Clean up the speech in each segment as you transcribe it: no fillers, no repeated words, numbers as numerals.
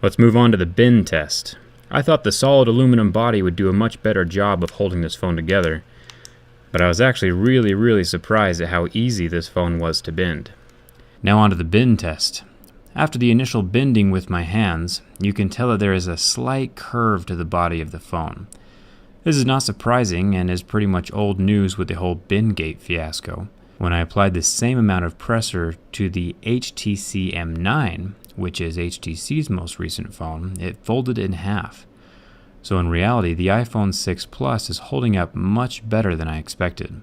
Let's move on to the bend test. I thought the solid aluminum body would do a much better job of holding this phone together, but I was actually really surprised at how easy this phone was to bend. Now on to the bend test. After the initial bending with my hands, you can tell that there is a slight curve to the body of the phone. This is not surprising and is pretty much old news with the whole bend gate fiasco. When I applied the same amount of pressure to the HTC M9, which is HTC's most recent phone, it folded in half. So in reality, the iPhone 6 Plus is holding up much better than I expected.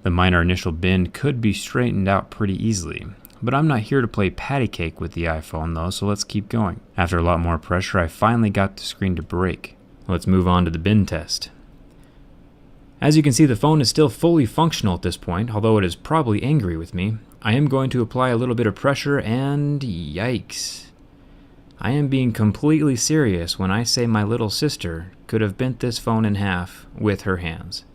The minor initial bend could be straightened out pretty easily, but I'm not here to play patty cake with the iPhone though, so let's keep going. After a lot more pressure, I finally got the screen to break. Let's move on to the bend test. As you can see, the phone is still fully functional at this point, although it is probably angry with me. I am going to apply a little bit of pressure and yikes. I am being completely serious when I say my little sister could have bent this phone in half with her hands.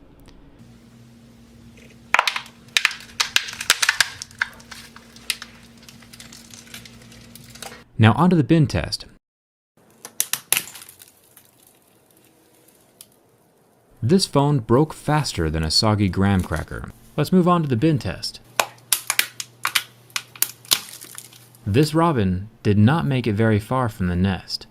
Now onto the bend test. This phone broke faster than a soggy graham cracker. Let's move on to the bend test. This robin did not make it very far from the nest.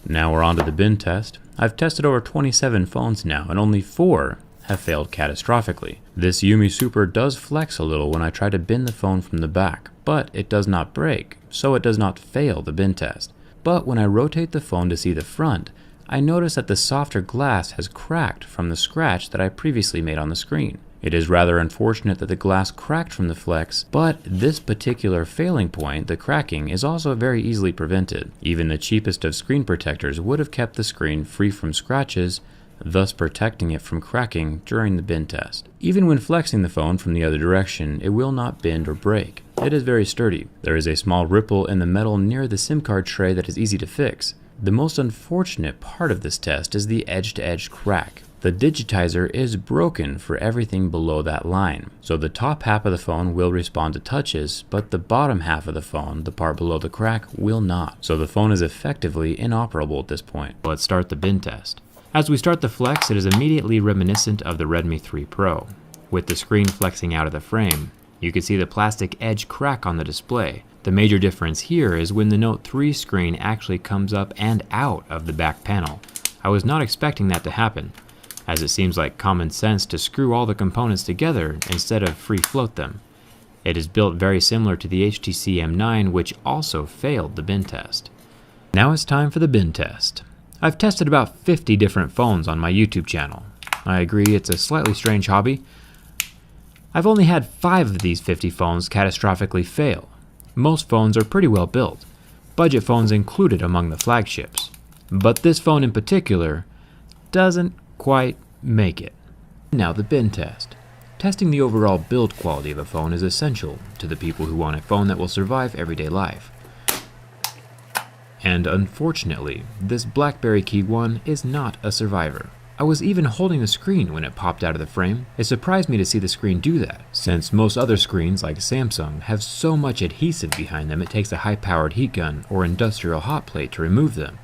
Now we're on to the bend test. I've tested over 27 phones now, and only 4 have failed catastrophically. This Yumi Super does flex a little when I try to bend the phone from the back, but it does not break, so it does not fail the bend test. But when I rotate the phone to see the front, I notice that the softer glass has cracked from the scratch that I previously made on the screen. It is rather unfortunate that the glass cracked from the flex, but this particular failing point, the cracking, is also very easily prevented. Even the cheapest of screen protectors would have kept the screen free from scratches, thus protecting it from cracking during the bend test. Even when flexing the phone from the other direction, it will not bend or break. It is very sturdy. There is a small ripple in the metal near the SIM card tray that is easy to fix. The most unfortunate part of this test is the edge-to-edge crack. The digitizer is broken for everything below that line, so the top half of the phone will respond to touches, but the bottom half of the phone, the part below the crack, will not. So the phone is effectively inoperable at this point. Let's start the bend test. As we start the flex, it is immediately reminiscent of the Redmi 3 Pro. With the screen flexing out of the frame, you can see the plastic edge crack on the display. The major difference here is when the Note 3 screen actually comes up and out of the back panel. I was not expecting that to happen, as it seems like common sense to screw all the components together instead of free float them. It is built very similar to the HTC M9, which also failed the bend test. Now it's time for the bend test. I've tested about 50 different phones on my YouTube channel. I agree it's a slightly strange hobby. I've only had 5 of these 50 phones catastrophically fail. Most phones are pretty well built, budget phones included among the flagships. But this phone in particular doesn't quite make it. Now the bend test. Testing the overall build quality of a phone is essential to the people who want a phone that will survive everyday life. And unfortunately, this BlackBerry Key 1 is not a survivor. I was even holding the screen when it popped out of the frame. It surprised me to see the screen do that, since most other screens like Samsung have so much adhesive behind them it takes a high-powered heat gun or industrial hot plate to remove them.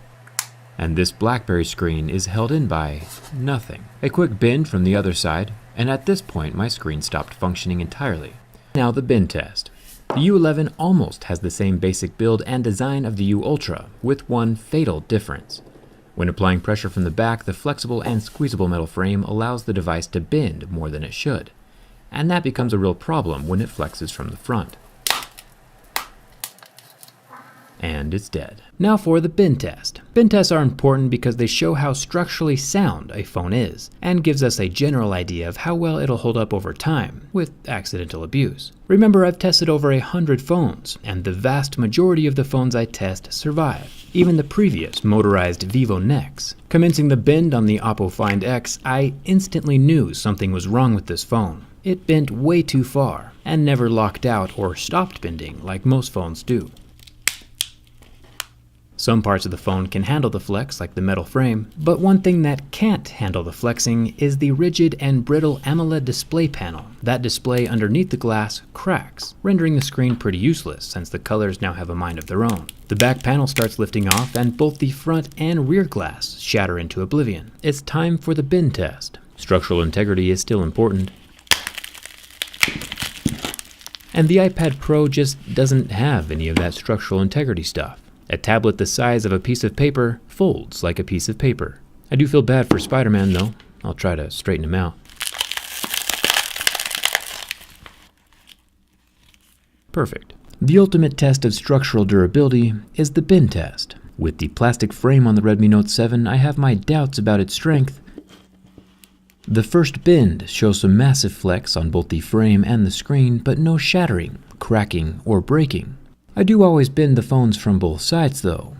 And this BlackBerry screen is held in by nothing. A quick bend from the other side, and at this point my screen stopped functioning entirely. Now the bend test. The U11 almost has the same basic build and design of the U Ultra, with one fatal difference. When applying pressure from the back, the flexible and squeezable metal frame allows the device to bend more than it should, and that becomes a real problem when it flexes from the front. And it's dead. Now for the bend test. Bend tests are important because they show how structurally sound a phone is, and gives us a general idea of how well it'll hold up over time, with accidental abuse. Remember, I've tested over 100 phones, and the vast majority of the phones I test survive. Even the previous motorized Vivo Nex. Commencing the bend on the Oppo Find X, I instantly knew something was wrong with this phone. It bent way too far, and never locked out or stopped bending like most phones do. Some parts of the phone can handle the flex, like the metal frame, but one thing that can't handle the flexing is the rigid and brittle AMOLED display panel. That display underneath the glass cracks, rendering the screen pretty useless since the colors now have a mind of their own. The back panel starts lifting off and both the front and rear glass shatter into oblivion. It's time for the bin test. Structural integrity is still important. And the iPad Pro just doesn't have any of that structural integrity stuff. A tablet the size of a piece of paper folds like a piece of paper. I do feel bad for Spider-Man though. I'll try to straighten him out. Perfect. The ultimate test of structural durability is the bin test. With the plastic frame on the Redmi Note 7, I have my doubts about its strength. The first bend shows some massive flex on both the frame and the screen, but no shattering, cracking, or breaking. I do always bend the phones from both sides though.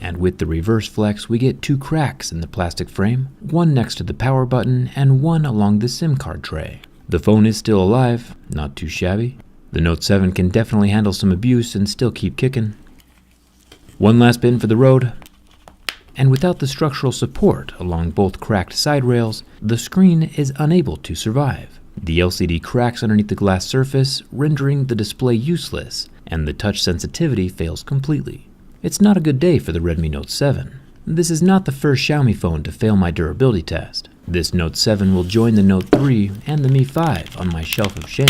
And with the reverse flex, we get 2 cracks in the plastic frame, one next to the power button and one along the SIM card tray. The phone is still alive, not too shabby. The Note 7 can definitely handle some abuse and still keep kicking. One last bend for the road. And without the structural support along both cracked side rails, the screen is unable to survive. The LCD cracks underneath the glass surface, rendering the display useless, and the touch sensitivity fails completely. It's not a good day for the Redmi Note 7. This is not the first Xiaomi phone to fail my durability test. This Note 7 will join the Note 3 and the Mi 5 on my shelf of shame.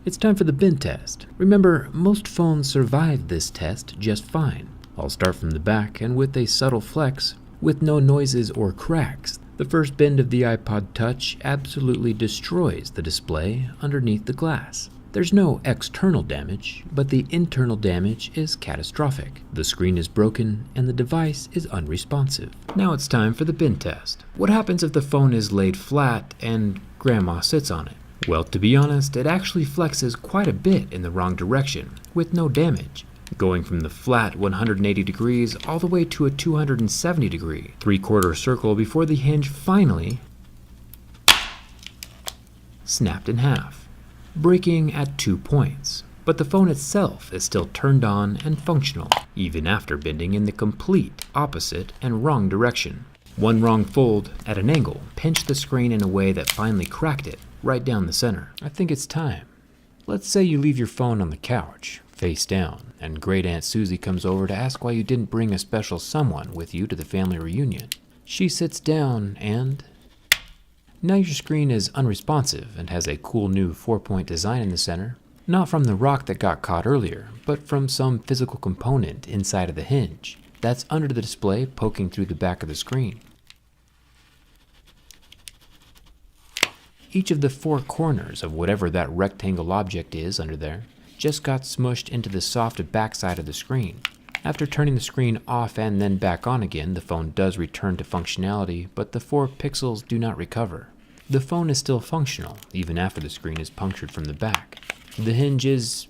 It's time for the bin test. Remember, most phones survive this test just fine. I'll start from the back and with a subtle flex, with no noises or cracks. The first bend of the iPod Touch absolutely destroys the display underneath the glass. There's no external damage, but the internal damage is catastrophic. The screen is broken and the device is unresponsive. Now it's time for the bin test. What happens if the phone is laid flat and grandma sits on it? Well, to be honest, it actually flexes quite a bit in the wrong direction, with no damage, going from the flat 180 degrees all the way to a 270 degree, 3/4 circle before the hinge finally snapped in half, breaking at 2 points. But the phone itself is still turned on and functional, even after bending in the complete opposite and wrong direction. One wrong fold at an angle pinched the screen in a way that finally cracked it right down the center. I think it's time. Let's say you leave your phone on the couch, face down, and Great Aunt Susie comes over to ask why you didn't bring a special someone with you to the family reunion. She sits down and now your screen is unresponsive and has a cool new 4-point design in the center. Not from the rock that got caught earlier, but from some physical component inside of the hinge that's under the display poking through the back of the screen. Each of the 4 corners of whatever that rectangle object is under there just got smushed into the soft backside of the screen. After turning the screen off and then back on again, the phone does return to functionality, but the 4 pixels do not recover. The phone is still functional, even after the screen is punctured from the back. The hinge is,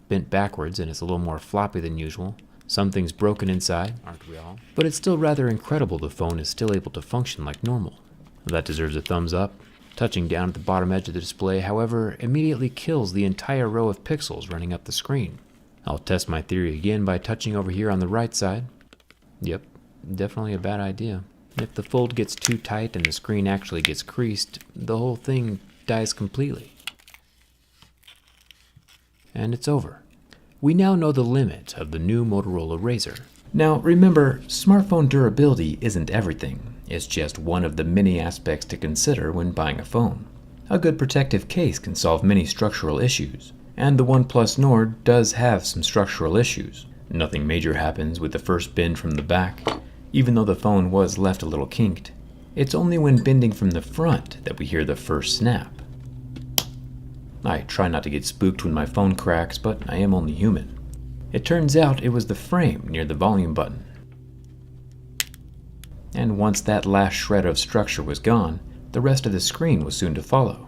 bent backwards and it's a little more floppy than usual. Something's broken inside, aren't we all? But it's still rather incredible the phone is still able to function like normal. That deserves a thumbs up. Touching down at the bottom edge of the display, however, immediately kills the entire row of pixels running up the screen. I'll test my theory again by touching over here on the right side. Yep, definitely a bad idea. If the fold gets too tight and the screen actually gets creased, the whole thing dies completely. And it's over. We now know the limit of the new Motorola Razr. Now remember, smartphone durability isn't everything. It's just one of the many aspects to consider when buying a phone. A good protective case can solve many structural issues, and the OnePlus Nord does have some structural issues. Nothing major happens with the first bend from the back, even though the phone was left a little kinked. It's only when bending from the front that we hear the first snap. I try not to get spooked when my phone cracks, but I am only human. It turns out it was the frame near the volume button. And once that last shred of structure was gone, the rest of the screen was soon to follow.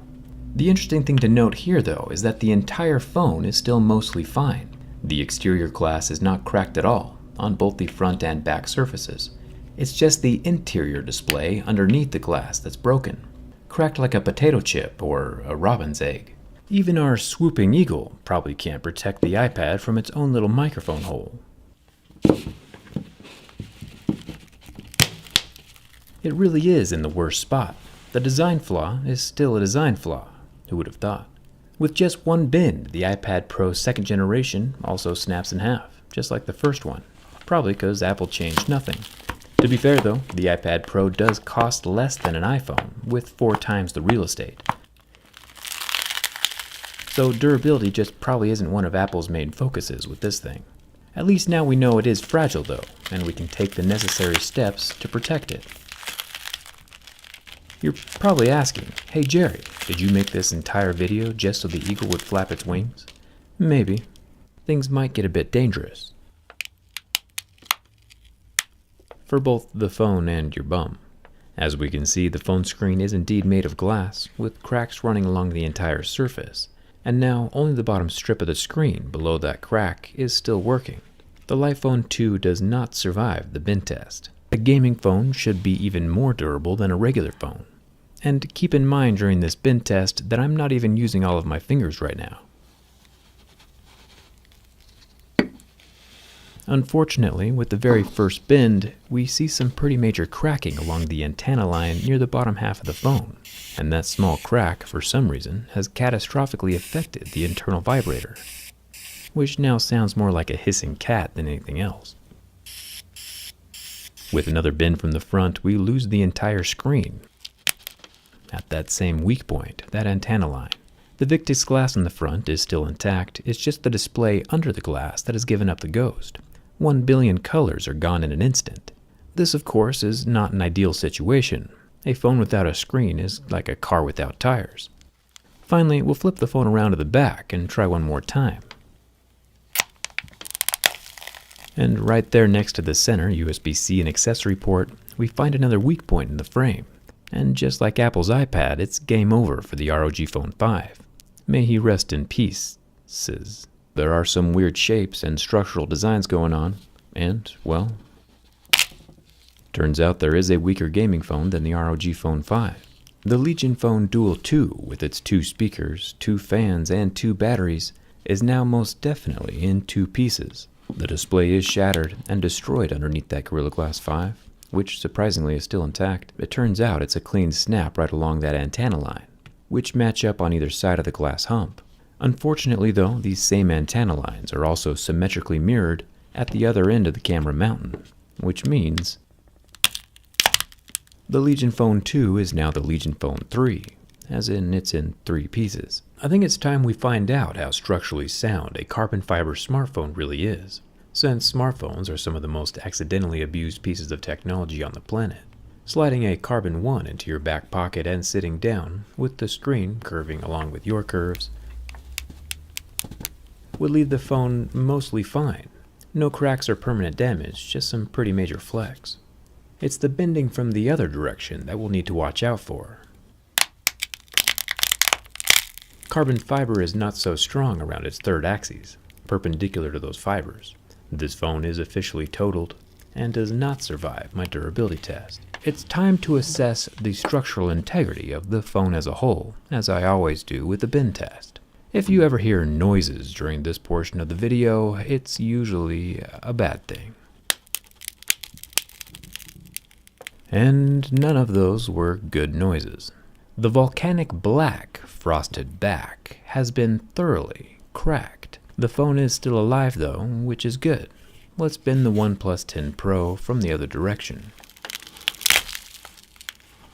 The interesting thing to note here though is that the entire phone is still mostly fine. The exterior glass is not cracked at all, on both the front and back surfaces. It's just the interior display underneath the glass that's broken, cracked like a potato chip or a robin's egg. Even our swooping eagle probably can't protect the iPad from its own little microphone hole. It really is in the worst spot. The design flaw is still a design flaw. Who would have thought? With just one bend, the iPad Pro 2nd generation also snaps in half, just like the first one. Probably because Apple changed nothing. To be fair though, the iPad Pro does cost less than an iPhone, with 4 times the real estate. So durability just probably isn't one of Apple's main focuses with this thing. At least now we know it is fragile though, and we can take the necessary steps to protect it. You're probably asking, hey Jerry, did you make this entire video just so the eagle would flap its wings? Maybe. Things might get a bit dangerous. For both the phone and your bum. As we can see, the phone screen is indeed made of glass, with cracks running along the entire surface, and now only the bottom strip of the screen below that crack is still working. The iPhone 2 does not survive the bend test. A gaming phone should be even more durable than a regular phone. And keep in mind during this bend test that I'm not even using all of my fingers right now. Unfortunately, with the very first bend, we see some pretty major cracking along the antenna line near the bottom half of the phone, and that small crack, for some reason, has catastrophically affected the internal vibrator, which now sounds more like a hissing cat than anything else. With another bend from the front, we lose the entire screen. At that same weak point, that antenna line. The Victus glass on the front is still intact, it's just the display under the glass that has given up the ghost. 1 billion colors are gone in an instant. This, of course, is not an ideal situation. A phone without a screen is like a car without tires. Finally, we'll flip the phone around to the back and try one more time. And right there next to the center USB-C and accessory port, we find another weak point in the frame. And just like Apple's iPad, it's game over for the ROG Phone 5. May he rest in peace, says. There are some weird shapes and structural designs going on, and, well, turns out there is a weaker gaming phone than the ROG Phone 5. The Legion Phone Dual 2, with its 2 speakers, 2 fans, and 2 batteries, is now most definitely in 2 pieces. The display is shattered and destroyed underneath that Gorilla Glass 5, which surprisingly is still intact. It turns out it's a clean snap right along that antenna line, which match up on either side of the glass hump. Unfortunately though, these same antenna lines are also symmetrically mirrored at the other end of the camera mountain, which means the Legion Phone 2 is now the Legion Phone 3, as in it's in 3 pieces. I think it's time we find out how structurally sound a carbon fiber smartphone really is, since smartphones are some of the most accidentally abused pieces of technology on the planet. Sliding a carbon one into your back pocket and sitting down, with the screen curving along with your curves, would leave the phone mostly fine. No cracks or permanent damage, just some pretty major flecks. It's the bending from the other direction that we'll need to watch out for. Carbon fiber is not so strong around its third axis, perpendicular to those fibers. This phone is officially totaled and does not survive my durability test. It's time to assess the structural integrity of the phone as a whole, as I always do with the bend test. If you ever hear noises during this portion of the video, it's usually a bad thing. And none of those were good noises. The volcanic black frosted back has been thoroughly cracked. The phone is still alive though, which is good. Let's bend the OnePlus 10 Pro from the other direction.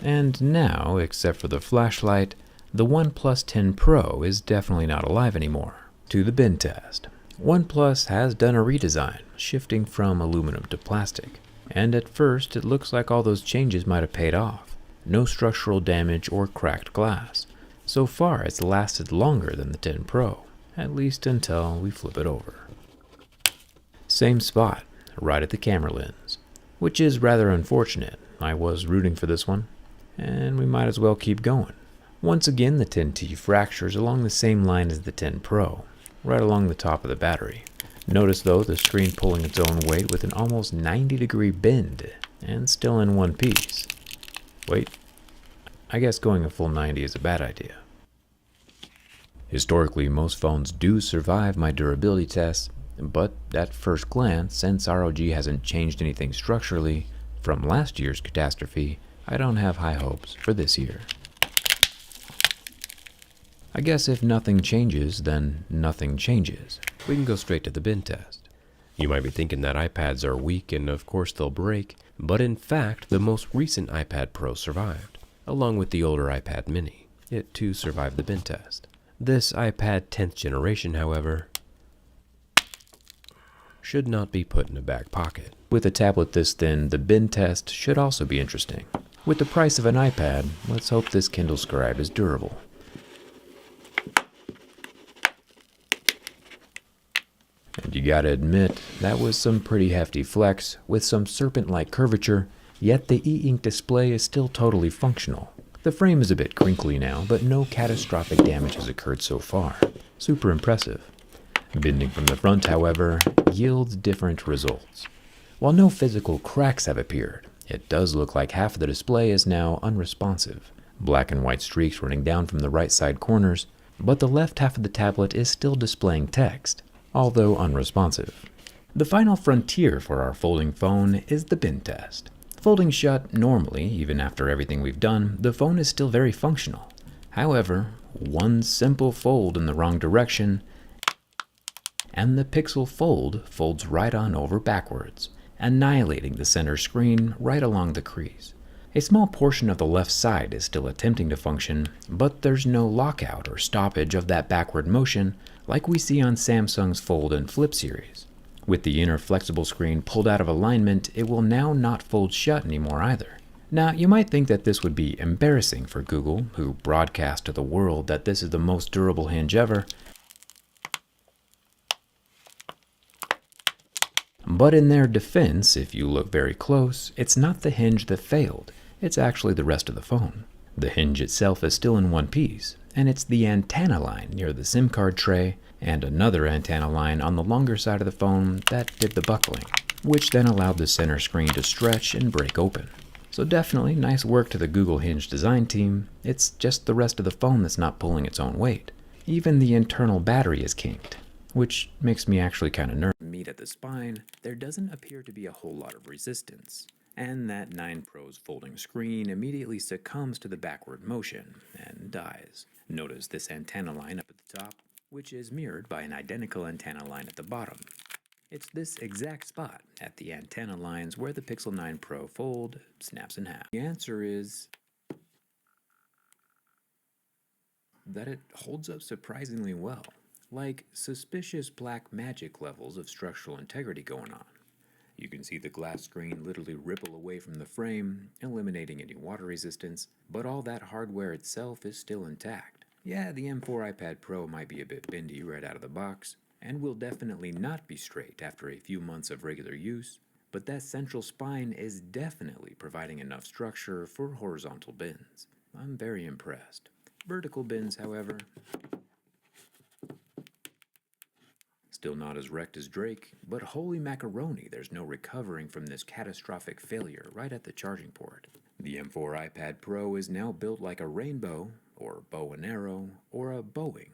And now, except for the flashlight, the OnePlus 10 Pro is definitely not alive anymore. To the bend test. OnePlus has done a redesign, shifting from aluminum to plastic. And at first, it looks like all those changes might have paid off. No structural damage or cracked glass. So far, it's lasted longer than the 10 Pro, at least until we flip it over. Same spot, right at the camera lens, which is rather unfortunate. I was rooting for this one, and we might as well keep going. Once again, the 10T fractures along the same line as the 10 Pro, right along the top of the battery. Notice though the screen pulling its own weight with an almost 90-degree bend, and still in one piece. Wait, I guess going a full 90 is a bad idea. Historically, most phones do survive my durability tests, but at first glance, since ROG hasn't changed anything structurally from last year's catastrophe, I don't have high hopes for this year. I guess if nothing changes, then nothing changes. We can go straight to the bin test. You might be thinking that iPads are weak and of course they'll break, but in fact the most recent iPad Pro survived, along with the older iPad mini. It too survived the bin test. This iPad 10th generation, however, should not be put in a back pocket. With a tablet this thin, the bin test should also be interesting. With the price of an iPad, let's hope this Kindle Scribe is durable. And you gotta admit, that was some pretty hefty flex, with some serpent-like curvature, yet the e-ink display is still totally functional. The frame is a bit crinkly now, but no catastrophic damage has occurred so far. Super impressive. Bending from the front, however, yields different results. While no physical cracks have appeared, it does look like half of the display is now unresponsive. Black and white streaks running down from the right side corners, but the left half of the tablet is still displaying text, although unresponsive. The final frontier for our folding phone is the bin test. Folding shut normally, even after everything we've done, the phone is still very functional. However, one simple fold in the wrong direction, and the Pixel Fold folds right on over backwards, annihilating the center screen right along the crease. A small portion of the left side is still attempting to function, but there's no lockout or stoppage of that backward motion like we see on Samsung's Fold and Flip series. With the inner flexible screen pulled out of alignment, it will now not fold shut anymore either. Now, you might think that this would be embarrassing for Google, who broadcast to the world that this is the most durable hinge ever, but in their defense, if you look very close, it's not the hinge that failed, it's actually the rest of the phone. The hinge itself is still in one piece, and it's the antenna line near the SIM card tray and another antenna line on the longer side of the phone that did the buckling, which then allowed the center screen to stretch and break open. So definitely nice work to the Google Hinge design team. It's just the rest of the phone that's not pulling its own weight. Even the internal battery is kinked, which makes me actually kind of nervous. Meet at the spine, there doesn't appear to be a whole lot of resistance, and that 9 Pro's folding screen immediately succumbs to the backward motion and dies. Notice this antenna line up at the top, which is mirrored by an identical antenna line at the bottom. It's this exact spot at the antenna lines where the Pixel 9 Pro Fold snaps in half. The answer is that it holds up surprisingly well, like suspicious black magic levels of structural integrity going on. You can see the glass screen literally ripple away from the frame, eliminating any water resistance, but all that hardware itself is still intact. Yeah, the M4 iPad Pro might be a bit bendy right out of the box, and will definitely not be straight after a few months of regular use, but that central spine is definitely providing enough structure for horizontal bins. I'm very impressed. Vertical bins, however, still not as wrecked as Drake, but holy macaroni, there's no recovering from this catastrophic failure right at the charging port. The M4 iPad Pro is now built like a rainbow, or bow and arrow, or a Boeing.